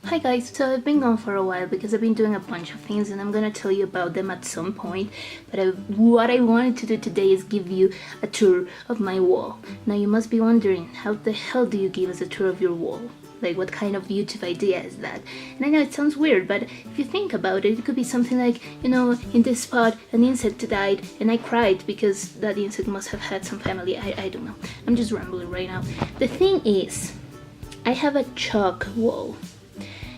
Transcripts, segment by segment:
Hi guys, so I've been gone for a while because I've been doing a bunch of things and I'm gonna tell you about them at some point, but what I wanted to do today is give you a tour of my wall. Now you must be wondering, how the hell do you give us a tour of your wall? Like, what kind of YouTube idea is that? And I know it sounds weird, but if you think about it, it could be something like, you know, in this spot an insect died and I cried because that insect must have had some family. I don't know, I'm just rambling right now. The thing is, I have a chalk wall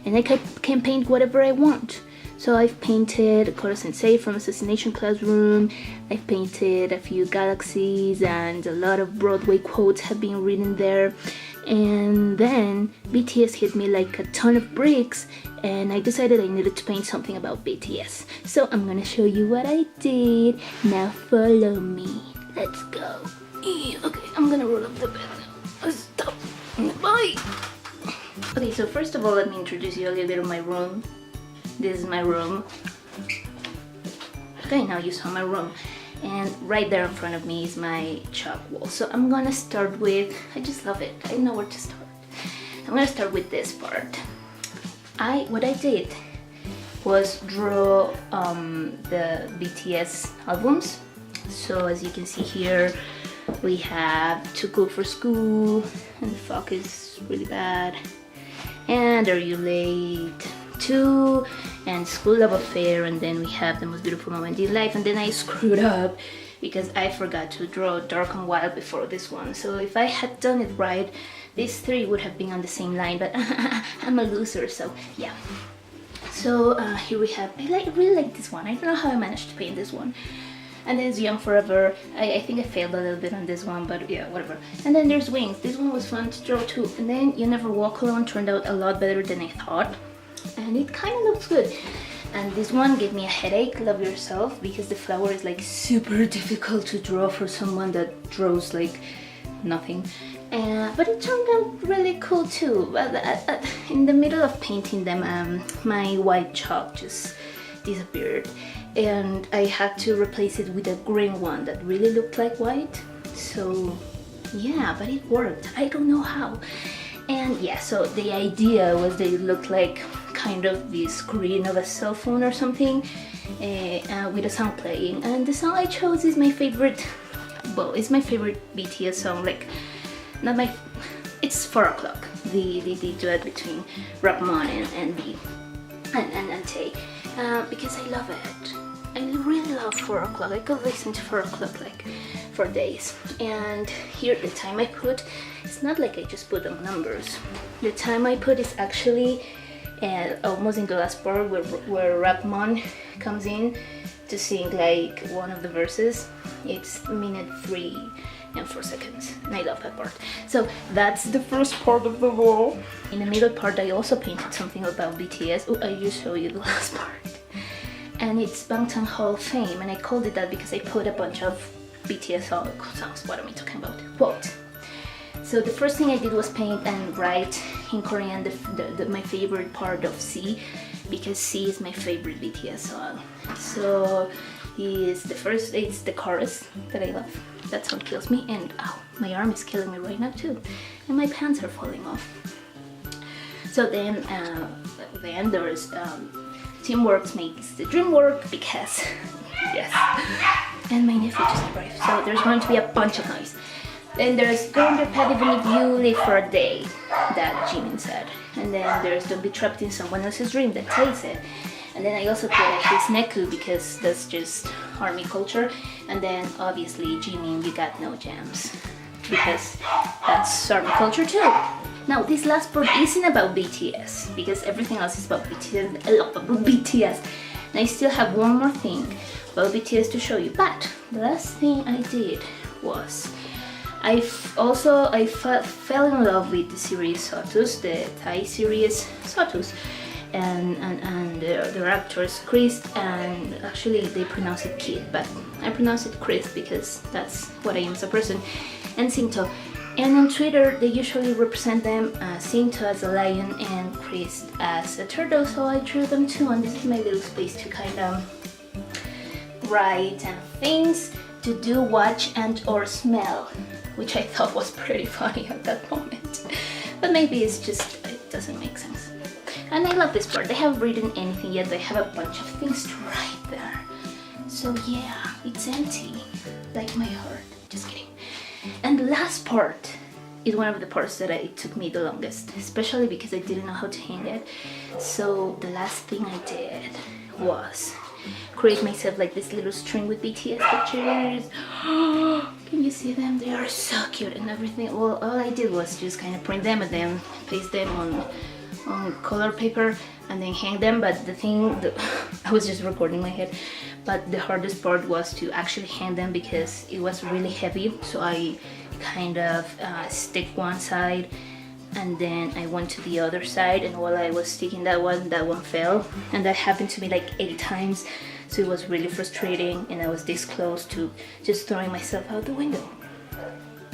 and I can paint whatever I want. So I've painted Koro Sensei from Assassination Classroom, I've painted a few galaxies, and a lot of Broadway quotes have been written there. And then BTS hit me like a ton of bricks and I decided I needed to paint something about BTS. So I'm gonna show you what I did. Now follow me. Let's go. Okay, I'm gonna roll up the bed now. Stop. Bye. Okay, so first of all, let me introduce you a little bit of my room. This is my room. Okay, now you saw my room. And right there in front of me is my chalk wall. So I'm gonna start with, I just love it. I know where to start. I'm gonna start with this part. What I did was draw the BTS albums. So as you can see here, we have Too Cool for School, and the fog is really bad. And Are You Late 2, and School Love Affair, and then we have The Most Beautiful Moment in Life, and then I screwed up because I forgot to draw Dark and Wild before this one. So if I had done it right, these three would have been on the same line, but I'm a loser, so yeah. So here we have, I really like this one. I don't know how I managed to paint this one. And there's Young Forever. I think I failed a little bit on this one, but yeah, whatever. And then there's Wings. This one was fun to draw too. And then You Never Walk Alone turned out a lot better than I thought. And it kind of looks good. And this one gave me a headache, Love Yourself, because the flower is like super difficult to draw for someone that draws like nothing. But it turned out really cool too. But in the middle of painting them, my white chalk just disappeared. And I had to replace it with a green one that really looked like white. So yeah, but it worked. I don't know how. And yeah, so the idea was that it looked like kind of the screen of a cell phone or something, with a song playing. And the song I chose is my favorite, well, it's my favorite BTS song, like, not my, it's 4 o'clock, the duet between Rapmon and Tae, because I love it. I really love 4 o'clock. I could listen to 4 o'clock like for days. And here the time I put, it's not like I just put on numbers. The time I put is actually almost in the last part where Rapmon comes in to sing like one of the verses. It's minute 3 and 4 seconds, and I love that part. So that's the first part of the wall. In the middle part I also painted something about BTS. Oh, I just show you the last part. And it's Bangtan Hall of Fame, and I called it that because I put a bunch of BTS songs. What am I talking about? Quote. So the first thing I did was paint and write in Korean my favorite part of C, because C is my favorite BTS song. So it's the chorus that I love. That song kills me, and ow, my arm is killing me right now too, and my pants are falling off. So then there's Teamwork makes the dream work, because yes. And my nephew just arrived, so there's going to be a bunch of noise. Then there's Go on your pad even if you live for a day, that Jimin said. And then there's Don't be trapped in someone else's dream, that Tae said. And then I also put his Neku, because that's just army culture. And then obviously Jimin, you got no jams, because that's army culture too. Now this last part isn't about BTS, because everything else is about BTS, a lot about BTS. And I still have one more thing about BTS to show you, but the last thing I did was I fell in love with the series Sotus, the Thai series Sotus, and their actors Chris, and actually they pronounce it Kid, but I pronounce it Chris because that's what I am as a person, and Singto. And on Twitter, they usually represent them, Singto as a lion and Chris as a turtle, so I drew them too, and this is my little space to kind of write and things to do, watch and or smell, which I thought was pretty funny at that moment. But maybe it's just, it doesn't make sense. And I love this part. They haven't written anything yet. They have a bunch of things to write there. So yeah, it's empty, like my heart. Just kidding. And the last part is one of the parts that it took me the longest, especially because I didn't know how to hang it. So the last thing I did was create myself like this little string with BTS pictures. Can you see them? They are so cute and everything. Well, all I did was just kind of print them and then paste them on color paper and then hang them. But the thing that I was just recording my head, but the hardest part was to actually hang them because it was really heavy. So I kind of stick one side and then I went to the other side, and while I was sticking that one fell, and that happened to me like 8 times. So it was really frustrating, and I was this close to just throwing myself out the window.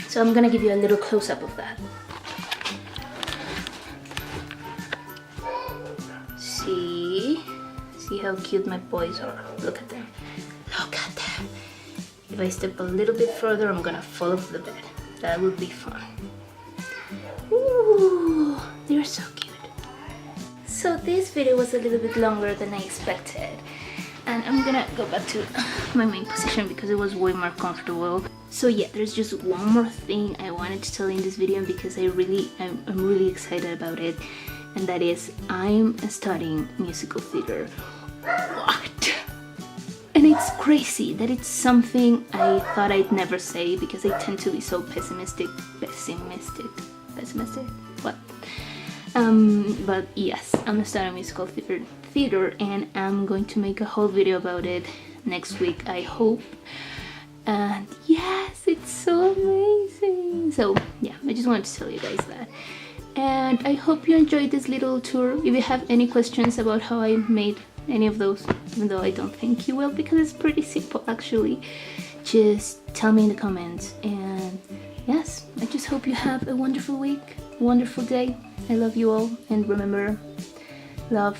So I'm gonna give you a little close-up of that. See how cute my boys are. Look at them. Look at them. If I step a little bit further, I'm gonna fall off the bed. That would be fun. Ooh, they're so cute. So this video was a little bit longer than I expected, and I'm gonna go back to my main position because it was way more comfortable. So yeah, there's just one more thing I wanted to tell you in this video because I'm really excited about it, and that is I'm studying musical theater. What? And it's crazy that it's something I thought I'd never say because I tend to be so pessimistic. What? But yes, I'm studying musical theater, and I'm going to make a whole video about it next week, I hope. And yes, it's so amazing. So yeah, I just wanted to tell you guys that. And I hope you enjoyed this little tour. If you have any questions about how I made any of those, even though I don't think you will because it's pretty simple actually, just tell me in the comments. And yes, I just hope you have a wonderful week, wonderful day. I love you all, and remember, love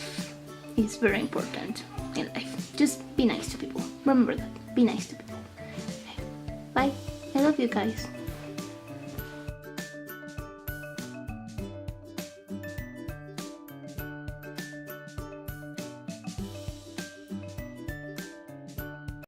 is very important in life. Just be nice to people. Remember that. Be nice to people. Okay. Bye. I love you guys.